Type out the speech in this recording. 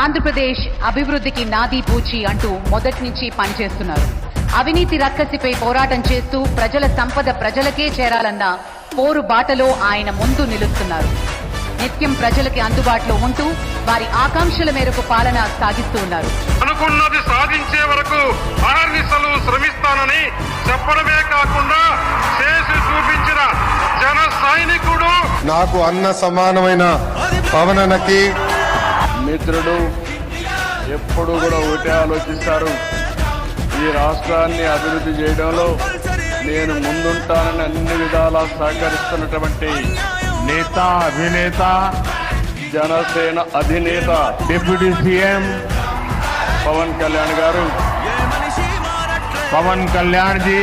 ఆంధ్రప్రదేశ్ అభివృద్ధికి నాదీ పూచి అంటూ మొదటి నుంచి పనిచేస్తున్నారు. అవినీతి రక్కసిపై పోరాటం చేస్తూ ప్రజల సంపద ప్రజలకే చేరాలన్న పోరు బాటలో ఆయన ముందు నిలుస్తున్నారు. నిత్యం ప్రజలకి అందుబాటులో ఉంటూ వారి ఆకాంక్షల మేరకు పాలన సాగిస్తూ ఉన్నారు. అనుకున్నది సాధించే వరకు అహర్నిశలు శ్రమిస్తానని చెప్పడమే కాకుండా చేసి చూపించిన జన సైనికుడు, నాకు అన్న సమానమైన పవనన్నకి మిత్రుడు, ఎప్పుడు కూడా ఒకటే ఆలోచిస్తారు. ఈ రాష్ట్రాన్ని అభివృద్ధి చేయడంలో నేను ముందుంటానని అన్ని విధాలా సహకరిస్తున్నటువంటి నేత, అభినేత, జనసేన అధినేత డిప్యూటీ సీఎం పవన్ కళ్యాణ్ గారు. పవన్ కళ్యాణ్ जी